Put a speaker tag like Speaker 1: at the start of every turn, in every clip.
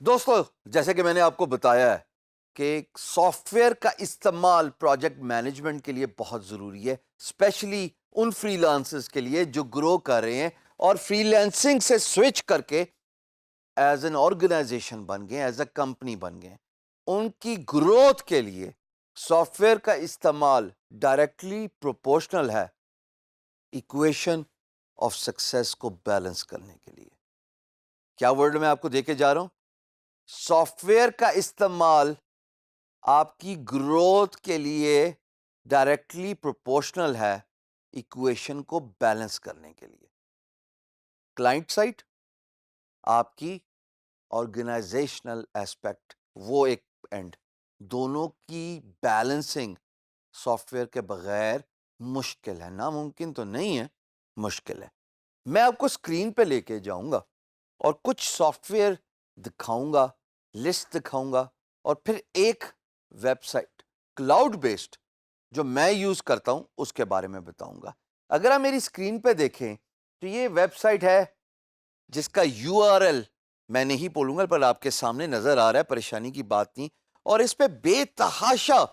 Speaker 1: دوستو، جیسے کہ میں نے آپ کو بتایا ہے کہ سافٹ ویئر کا استعمال پروجیکٹ مینجمنٹ کے لیے بہت ضروری ہے، اسپیشلی ان فری لانسرز کے لیے جو گرو کر رہے ہیں اور فری لانسنگ سے سوئچ کر کے ایز این آرگنائزیشن بن گئے، ایز اے کمپنی بن گئے. ان کی گروتھ کے لیے سافٹ ویئر کا استعمال ڈائریکٹلی پروپورشنل ہے ایکویشن آف سکسیس کو بیلنس کرنے کے لیے. کیا ورڈ میں آپ کو دے کے جا رہا ہوں؟ سافٹ ویئر کا استعمال آپ کی گروتھ کے لیے ڈائریکٹلی پروپورشنل ہے ایکویشن کو بیلنس کرنے کے لیے. کلائنٹ سائٹ آپ کی آرگنائزیشنل ایسپیکٹ، وہ ایک اینڈ، دونوں کی بیلنسنگ سافٹ ویئر کے بغیر مشکل ہے. ناممکن تو نہیں ہے، مشکل ہے. میں آپ کو اسکرین پہ لے کے جاؤں گا اور کچھ سافٹ ویئر دکھاؤں گا، لسٹ دکھاؤں گا، اور پھر ایک ویب سائٹ کلاؤڈ بیسڈ جو میں یوز کرتا ہوں اس کے بارے میں بتاؤں گا. اگر آپ میری اسکرین پہ دیکھیں تو یہ ویب سائٹ ہے جس کا URL میں نہیں بولوں گا، پر آپ کے سامنے نظر آ رہا ہے، پریشانی کی بات نہیں. اور اس پہ بے تحاشا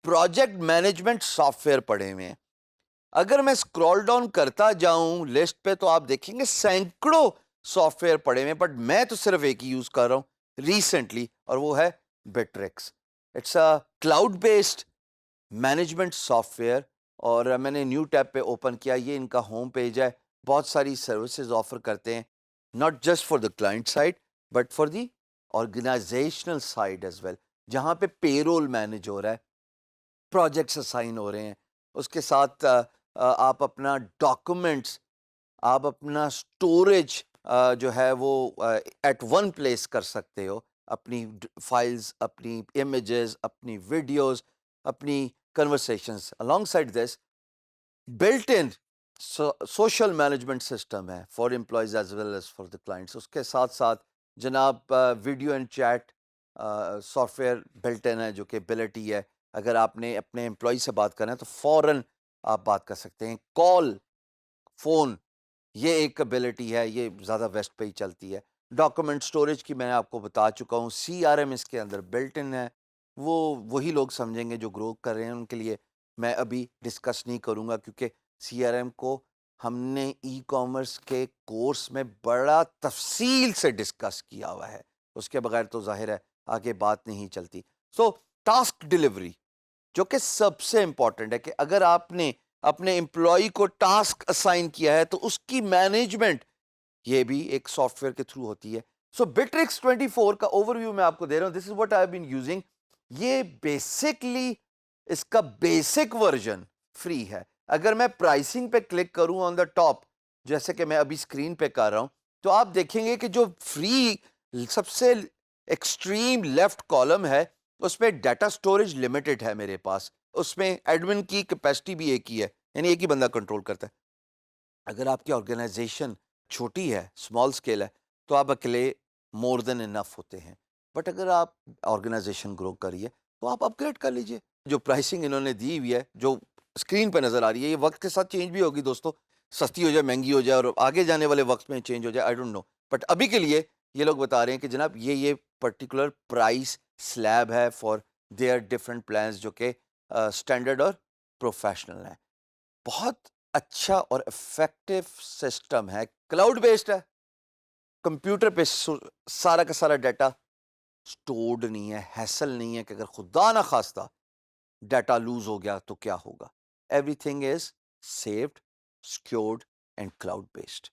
Speaker 1: پروجیکٹ مینجمنٹ سافٹ ویئر پڑے ہوئے ہیں. اگر میں اسکرول ڈاؤن کرتا جاؤں لسٹ پہ تو آپ دیکھیں گے سینکڑوں سافٹ ویئر پڑے ہوئے ہیں، بٹ میں تو صرف ایک ہی یوز کر رہا ہوں ریسنٹلی، اور وہ ہے Bittrex. It's a cloud based management software, اور میں نے نیو ٹیب پہ اوپن کیا. یہ ان کا ہوم پیج ہے. بہت ساری سروسز آفر کرتے ہیں، not just for the client side but for the organisational side as well, جہاں پہ پے رول مینج ہو رہا ہے، پروجیکٹس اسائن ہو رہے ہیں. اس کے ساتھ آپ اپنا ڈاکومنٹس، آپ اپنا اسٹوریج جو ہے وہ ایٹ ون پلیس کر سکتے ہو، اپنی فائلز، اپنی امیجز، اپنی ویڈیوز، اپنی conversations. Alongside this built in social management system ہے for employees as well as for the clients. اس کے ساتھ ساتھ جناب video and chat software built in ہے جو کہ ابیلٹی ہے. اگر آپ نے اپنے امپلائی سے بات کرنا ہے تو فوراً آپ بات کر سکتے ہیں. کال، فون، یہ ایک ابیلٹی ہے، یہ زیادہ ویسٹ پہ ہی چلتی ہے. ڈاکومنٹ سٹوریج کی میں آپ کو بتا چکا ہوں. CRM اس کے اندر بلٹ ان ہے. وہی لوگ سمجھیں گے جو گرو کر رہے ہیں، ان کے لیے میں ابھی ڈسکس نہیں کروں گا، کیونکہ CRM کو ہم نے ای کامرس کے کورس میں بڑا تفصیل سے ڈسکس کیا ہوا ہے. اس کے بغیر تو ظاہر ہے آگے بات نہیں چلتی. سو ٹاسک ڈلیوری جو کہ سب سے امپورٹنٹ ہے، کہ اگر آپ نے اپنے امپلائی کو ٹاسک اسائن کیا ہے تو اس کی مینجمنٹ یہ بھی ایک سافٹ ویئر کے تھرو ہوتی ہے. سو Bittrex 24 کا اوور ویو میں آپ کو دے رہا ہوں. This is what I have been using. یہ بیسکلی اس کا بیسک ورژن فری ہے. اگر میں پرائسنگ پہ کلک کروں آن دا ٹاپ، جیسے کہ میں ابھی اسکرین پہ کر رہا ہوں، تو آپ دیکھیں گے کہ جو فری سب سے ایکسٹریم لیفٹ کالم ہے اس میں ڈیٹا سٹوریج لمیٹڈ ہے میرے پاس. اس میں ایڈمن کی کیپیسٹی بھی ایک ہی ہے، یعنی ایک ہی بندہ کنٹرول کرتا ہے. اگر آپ کی آرگنائزیشن چھوٹی ہے، اسمال اسکیل ہے، تو آپ اکیلے مور دین انف ہوتے ہیں. بٹ اگر آپ آرگنائزیشن گرو کریے تو آپ اپ گریڈ کر لیجئے. جو پرائسنگ انہوں نے دی ہوئی ہے جو اسکرین پہ نظر آ رہی ہے، یہ وقت کے ساتھ چینج بھی ہوگی دوستو، سستی ہو جائے، مہنگی ہو جائے، اور آگے جانے والے وقت میں چینج ہو جائے، آئی ڈونٹ نو. بٹ ابھی کے لیے یہ لوگ بتا رہے ہیں کہ جناب یہ پرٹیکولر پرائس سلیب ہے فار دیئر ڈفرنٹ پلانز، جو کہ اسٹینڈرڈ اور پروفیشنل ہیں. بہت اچھا اور افیکٹو سسٹم ہے. کلاؤڈ بیسڈ ہے، کمپیوٹر پہ سارا کا سارا ڈیٹا سٹورڈ نہیں ہے. ہیسل نہیں ہے کہ اگر خدا نہ خواستہ ڈیٹا لوز ہو گیا تو کیا ہوگا. Every thing is saved, secured and cloud based.